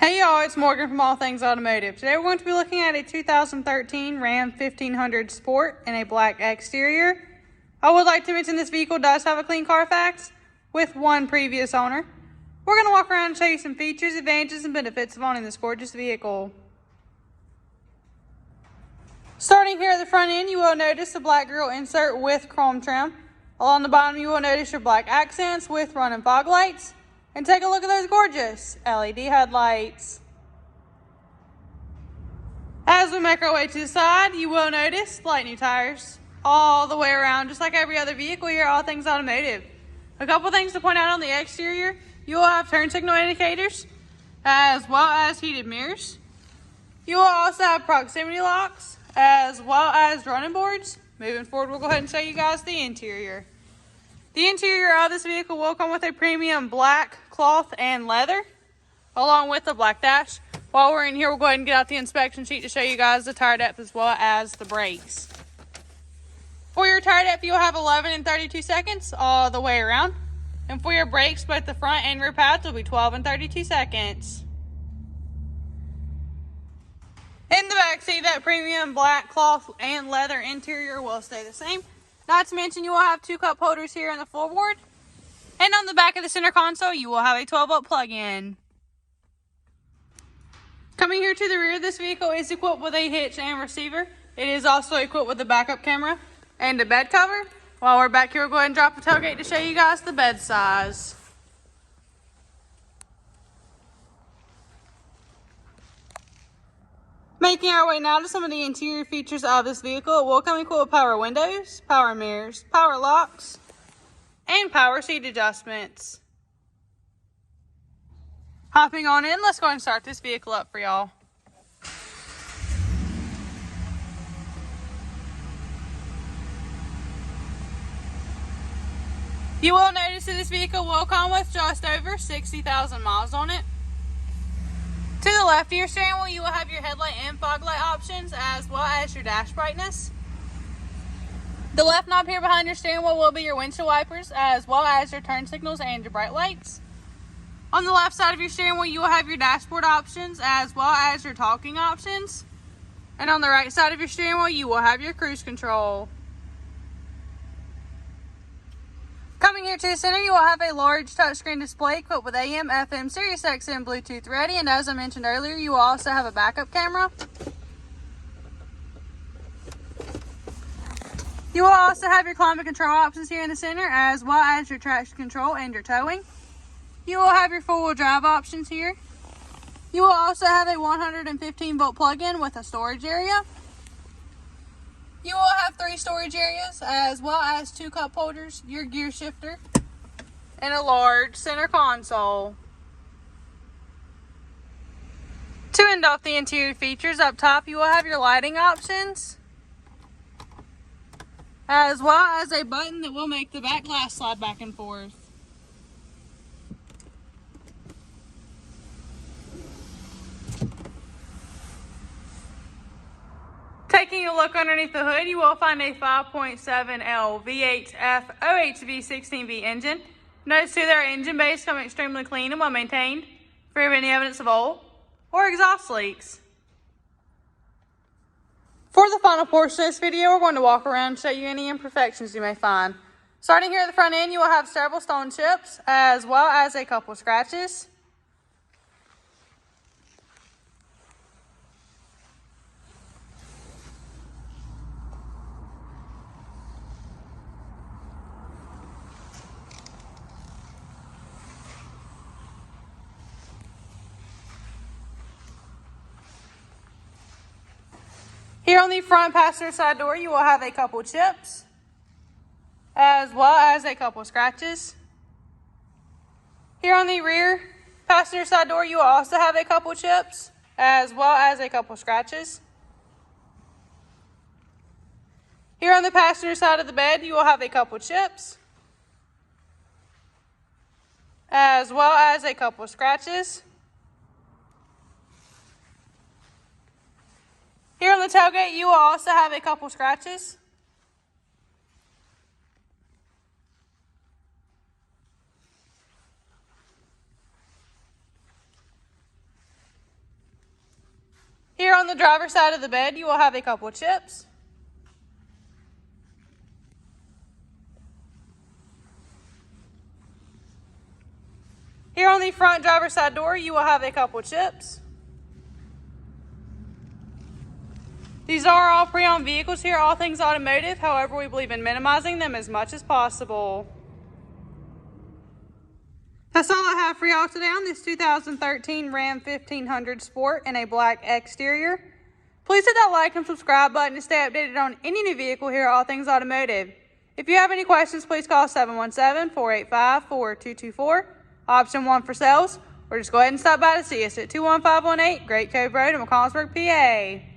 Hey y'all, it's Morgan from All Things Automotive. Today we're going to be looking at a 2013 Ram 1500 Sport in a black exterior. I would like to mention this vehicle does have a clean CARFAX with one previous owner. We're going to walk around and show you some features, advantages, and benefits of owning this gorgeous vehicle. Starting here at the front end, you will notice the black grille insert with chrome trim. Along the bottom, you will notice your black accents with running fog lights. And take a look at those gorgeous LED headlights. As we make our way to the side, you will notice light new tires all the way around, just like every other vehicle here at All Things Automotive. A couple things to point out on the exterior: you will have turn signal indicators, as well as heated mirrors. You will also have proximity locks, as well as running boards. Moving forward, we'll go ahead and show you guys the interior. The interior of this vehicle will come with a premium black cloth and leather, along with the black dash. While we're in here, we'll go ahead and get out the inspection sheet to show you guys the tire depth as well as the brakes. For your tire depth, you'll have 11 and 32 seconds all the way around. And for your brakes, both the front and rear pads will be 12 and 32 seconds. In the back seat, that premium black cloth and leather interior will stay the same. Not to mention, you will have two cup holders here in the floorboard. And on the back of the center console, you will have a 12-volt plug-in. Coming here to the rear, this vehicle is equipped with a hitch and receiver. It is also equipped with a backup camera and a bed cover. While we're back here, we'll go ahead and drop the tailgate to show you guys the bed size. Making our way now to some of the interior features of this vehicle, it will come equipped with power windows, power mirrors, power locks, and power seat adjustments. Hopping on in, let's go ahead and start this vehicle up for y'all. You will notice that this vehicle will come with just over 60,000 miles on it. To the left of your steering wheel, you will have your headlight and fog light options, as well as your dash brightness. The left knob here behind your steering wheel will be your windshield wipers, as well as your turn signals and your bright lights. On the left side of your steering wheel, you will have your dashboard options, as well as your talking options. And on the right side of your steering wheel, you will have your cruise control. Coming here to the center, you will have a large touchscreen display equipped with AM, FM, Sirius XM, Bluetooth ready, and as I mentioned earlier, you will also have a backup camera. You will also have your climate control options here in the center, as well as your traction control and your towing. You will have your four-wheel drive options here. You will also have a 115-volt plug-in with a storage area. You will have 3 storage areas, as well as 2 cup holders, your gear shifter, and a large center console. To end off the interior features, up top you will have your lighting options, as well as a button that will make the back glass slide back and forth. Taking a look underneath the hood, you will find a 5.7L V8F OHV 16V engine. Notice too that our engine bays come extremely clean and well maintained, free of any evidence of oil or exhaust leaks. For the final portion of this video, we're going to walk around and show you any imperfections you may find. Starting here at the front end, you will have several stone chips, as well as a couple scratches. Here on the front passenger side door, you will have a couple chips, as well as a couple scratches. Here on the rear passenger side door, you will also have a couple chips, as well as a couple scratches. Here on the passenger side of the bed, you will have a couple chips, as well as a couple scratches. Here on the tailgate, you will also have a couple scratches. the driver's side of the bed, you will have a couple of chips. Here on the front driver's side door, you will have a couple of chips. These are all pre-owned vehicles here, all things automotive. However, we believe in minimizing them as much as possible. That's all I have for y'all today on this 2013 Ram 1500 Sport in a black exterior. Please hit that like and subscribe button to stay updated on any new vehicle here at All Things Automotive. If you have any questions, please call 717-485-4224, option 1 for sales, or just go ahead and stop by to see us at 21518 Great Cove Road in McConnellsburg, PA.